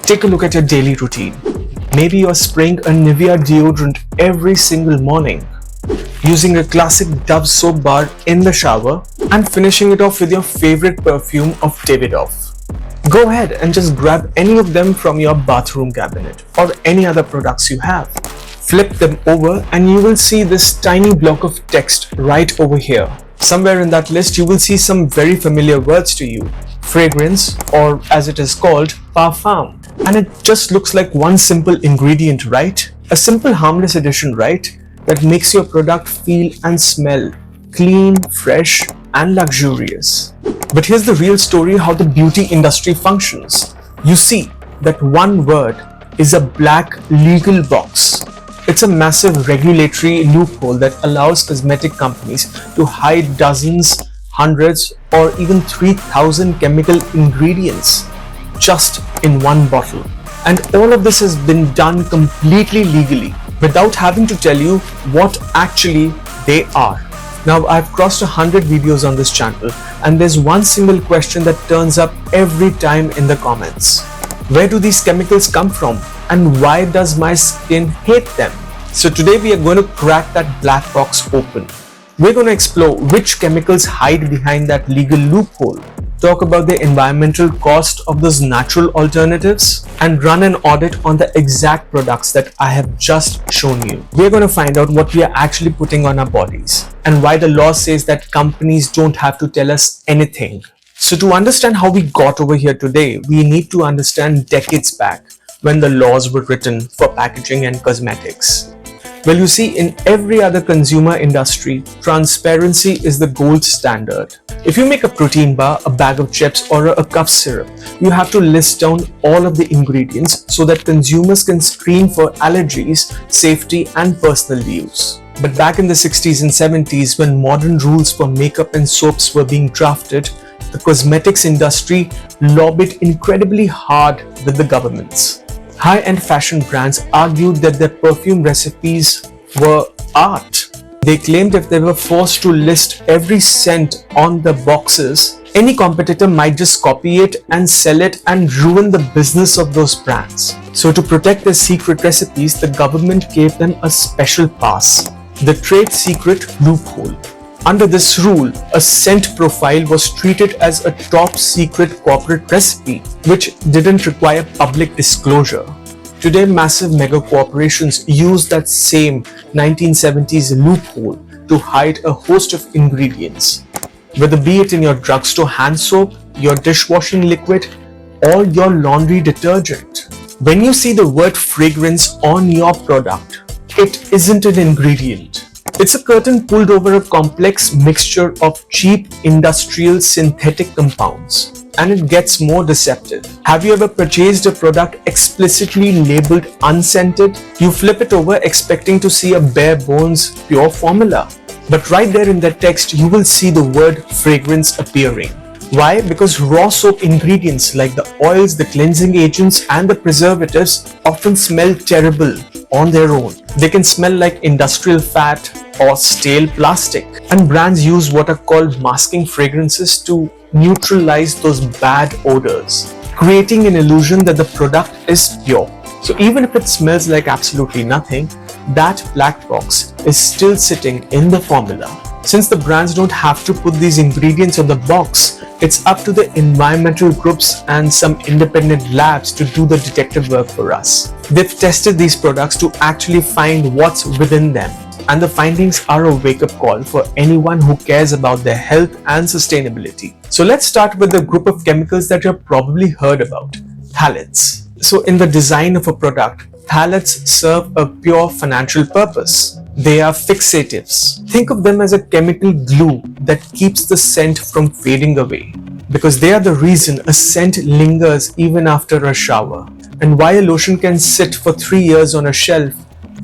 Take a look at your daily routine. Maybe you're spraying a Nivea deodorant every single morning, using a classic Dove soap bar in the shower, and finishing it off with your favorite perfume of Davidoff. Go ahead and just grab any of them from your bathroom cabinet or any other products you have. Flip them over and you will see this tiny block of text right over here. Somewhere in that list you will see some very familiar words to you. Fragrance, or as it is called, Parfum. And it just looks like one simple ingredient, right? A simple harmless addition, right? That makes your product feel and smell clean, fresh and luxurious. But here's the real story how the beauty industry functions. You see that one word is a black legal box. It's a massive regulatory loophole that allows cosmetic companies to hide dozens, hundreds or even 3,000 chemical ingredients just in one bottle. And all of this has been done completely legally without having to tell you what actually they are. Now, I've crossed 100 videos on this channel and there's one single question that turns up every time in the comments. Where do these chemicals come from and why does my skin hate them? So today we are going to crack that black box open. We're going to explore which chemicals hide behind that legal loophole, talk about the environmental cost of those natural alternatives, and run an audit on the exact products that I have just shown you. We're going to find out what we are actually putting on our bodies and why the law says that companies don't have to tell us anything. So to understand how we got over here today, we need to understand decades back when the laws were written for packaging and cosmetics. Well, you see, in every other consumer industry, transparency is the gold standard. If you make a protein bar, a bag of chips, or a cough syrup, you have to list down all of the ingredients so that consumers can screen for allergies, safety, and personal use. But back in the 60s and 70s, when modern rules for makeup and soaps were being drafted, the cosmetics industry lobbied incredibly hard with the governments. High-end fashion brands argued that their perfume recipes were art. They claimed if they were forced to list every scent on the boxes, any competitor might just copy it and sell it and ruin the business of those brands. So to protect their secret recipes, the government gave them a special pass, the trade secret loophole. Under this rule, a scent profile was treated as a top secret corporate recipe, which didn't require public disclosure. Today, massive mega corporations use that same 1970s loophole to hide a host of ingredients. Whether be it in your drugstore hand soap, your dishwashing liquid, or your laundry detergent. When you see the word fragrance on your product, it isn't an ingredient. It's a curtain pulled over a complex mixture of cheap industrial synthetic compounds, and it gets more deceptive. Have you ever purchased a product explicitly labeled unscented? You flip it over expecting to see a bare bones pure formula, but right there in the text you will see the word fragrance appearing. Why? Because raw soap ingredients like the oils, the cleansing agents, and the preservatives often smell terrible on their own. They can smell like industrial fat or stale plastic, and brands use what are called masking fragrances to neutralize those bad odors, creating an illusion that the product is pure. So even if it smells like absolutely nothing, that black box is still sitting in the formula. Since the brands don't have to put these ingredients on the box, it's up to the environmental groups and some independent labs to do the detective work for us. They've tested these products to actually find what's within them, and the findings are a wake-up call for anyone who cares about their health and sustainability. So let's start with the group of chemicals that you've probably heard about, phthalates. So in the design of a product, phthalates serve a pure financial purpose. They are fixatives. Think of them as a chemical glue that keeps the scent from fading away, because they are the reason a scent lingers even after a shower, and why a lotion can sit for 3 years on a shelf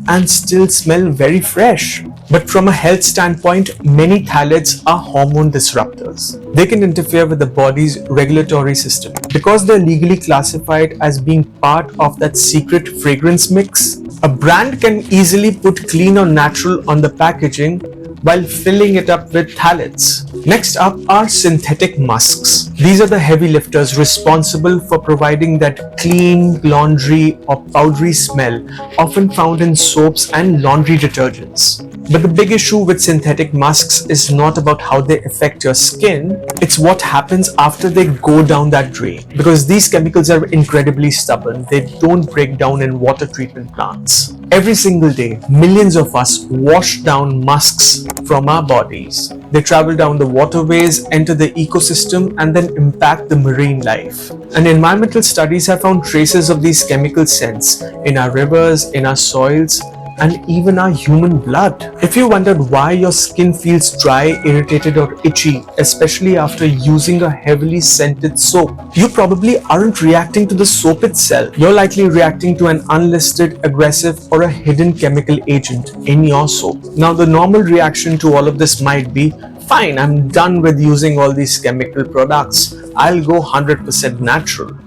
and still smell very fresh. But from a health standpoint, many phthalates are hormone disruptors. They can interfere with the body's regulatory system. Because they're legally classified as being part of that secret fragrance mix, a brand can easily put clean or natural on the packaging, while filling it up with phthalates. Next up are synthetic musks. These are the heavy lifters responsible for providing that clean, laundry or powdery smell often found in soaps and laundry detergents. But the big issue with synthetic musks is not about how they affect your skin, it's what happens after they go down that drain. Because these chemicals are incredibly stubborn, they don't break down in water treatment plants. Every single day, millions of us wash down musks from our bodies. They travel down the waterways, enter the ecosystem, and then impact the marine life. And environmental studies have found traces of these chemical scents in our rivers, in our soils, and even our human blood. If you wondered why your skin feels dry, irritated or itchy, especially after using a heavily scented soap, you probably aren't reacting to the soap itself. You're likely reacting to an unlisted, aggressive or a hidden chemical agent in your soap. Now the normal reaction to all of this might be, fine, I'm done with using all these chemical products. I'll go 100% natural,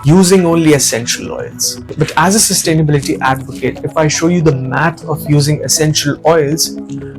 using only essential oils. But as a sustainability advocate, if I show you the math of using essential oils,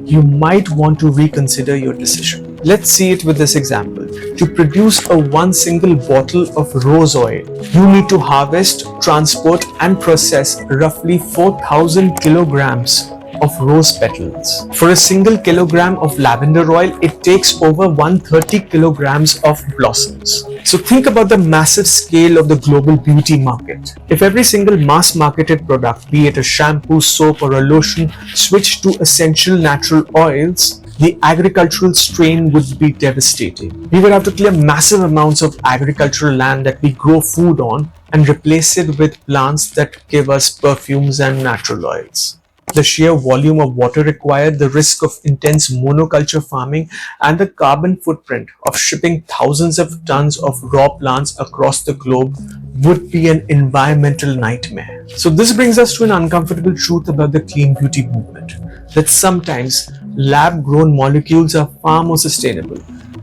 you might want to reconsider your decision. Let's see it with this example. To produce one single bottle of rose oil, you need to harvest, transport and process roughly 4,000 kilograms of rose petals. For a single kilogram of lavender oil, it takes over 130 kilograms of blossoms. So think about the massive scale of the global beauty market. If every single mass marketed product, be it a shampoo, soap or a lotion, switched to essential natural oils, the agricultural strain would be devastating. We would have to clear massive amounts of agricultural land that we grow food on and replace it with plants that give us perfumes and natural oils. The sheer volume of water required, the risk of intense monoculture farming, and the carbon footprint of shipping thousands of tons of raw plants across the globe would be an environmental nightmare. So this brings us to an uncomfortable truth about the clean beauty movement, that sometimes lab-grown molecules are far more sustainable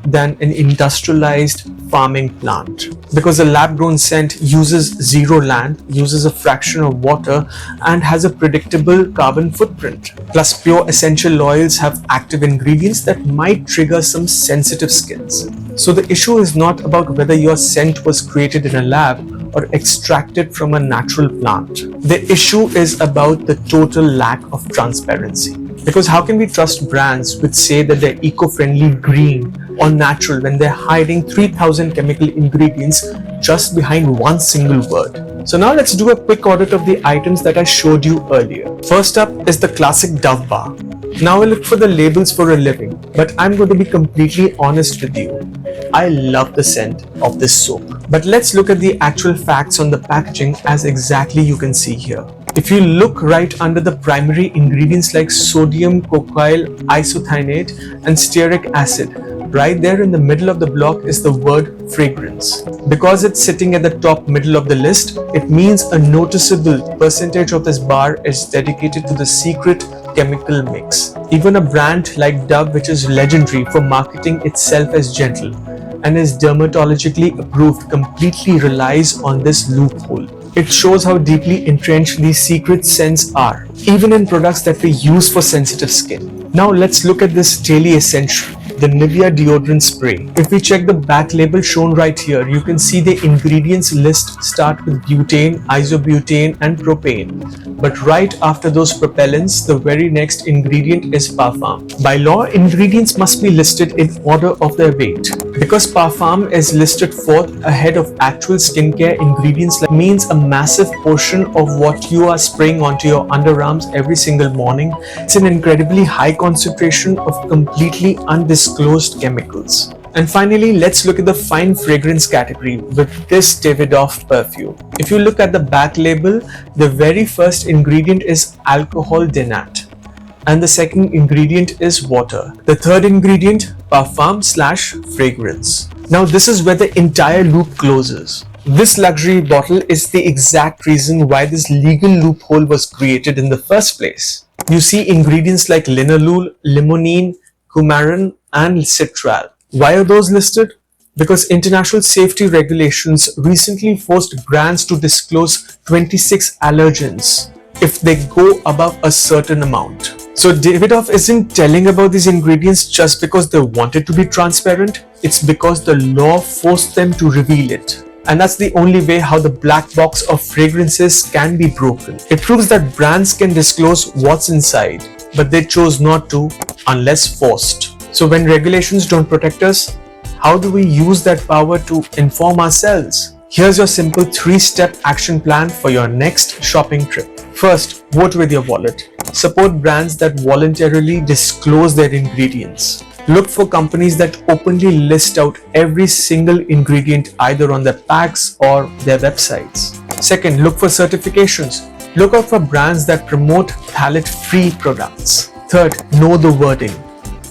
than an industrialized farming plant, because a lab-grown scent uses zero land, uses a fraction of water, and has a predictable carbon footprint. Plus, pure essential oils have active ingredients that might trigger some sensitive skins. So the issue is not about whether your scent was created in a lab or extracted from a natural plant. The issue is about the total lack of transparency. Because how can we trust brands which say that they're eco-friendly, green or natural when they're hiding 3,000 chemical ingredients just behind one single word? So now let's do a quick audit of the items that I showed you earlier. First up is the classic Dove bar. Now I look for the labels for a living, but I'm going to be completely honest with you. I love the scent of this soap. But let's look at the actual facts on the packaging as exactly you can see here. If you look right under the primary ingredients like sodium, cocoyl, isothianate and stearic acid, right there in the middle of the block is the word fragrance. Because it's sitting at the top middle of the list, it means a noticeable percentage of this bar is dedicated to the secret chemical mix. Even a brand like Dove, which is legendary for marketing itself as gentle and is dermatologically approved, completely relies on this loophole. It shows how deeply entrenched these secret scents are, even in products that we use for sensitive skin. Now let's look at this daily essential, the Nivea deodorant spray. If we check the back label shown right here, you can see the ingredients list start with butane, isobutane and propane. But right after those propellants, the very next ingredient is Parfum. By law, ingredients must be listed in order of their weight. Because Parfum is listed fourth ahead of actual skincare ingredients, that means a massive portion of what you are spraying onto your underarms every single morning. It's an incredibly high concentration of completely undisclosed chemicals. And finally, let's look at the fine fragrance category with this Davidoff perfume. If you look at the back label, the very first ingredient is alcohol denat, and the second ingredient is water. The third ingredient, parfum/fragrance. Now this is where the entire loop closes. This luxury bottle is the exact reason why this legal loophole was created in the first place. You see ingredients like linalool, limonene, coumarin and citral. Why are those listed? Because international safety regulations recently forced brands to disclose 26 allergens if they go above a certain amount. So Davidoff isn't telling about these ingredients just because they wanted to be transparent. It's because the law forced them to reveal it. And that's the only way how the black box of fragrances can be broken. It proves that brands can disclose what's inside, but they chose not to unless forced. So when regulations don't protect us, how do we use that power to inform ourselves? Here's your simple 3-step action plan for your next shopping trip. First, vote with your wallet. Support brands that voluntarily disclose their ingredients. Look for companies that openly list out every single ingredient either on their packs or their websites. Second, look for certifications. Look out for brands that promote phthalate-free products. Third, know the wording.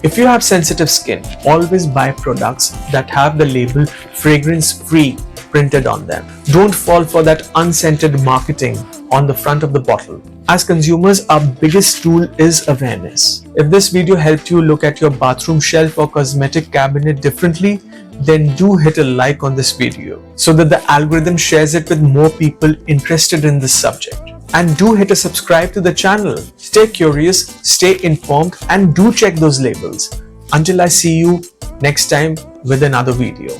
If you have sensitive skin, always buy products that have the label fragrance-free printed on them. Don't fall for that unscented marketing on the front of the bottle. As consumers, our biggest tool is awareness. If this video helped you look at your bathroom shelf or cosmetic cabinet differently, then do hit a like on this video so that the algorithm shares it with more people interested in this subject. And do hit a subscribe to the channel. Stay curious, stay informed, and do check those labels. Until I see you next time with another video.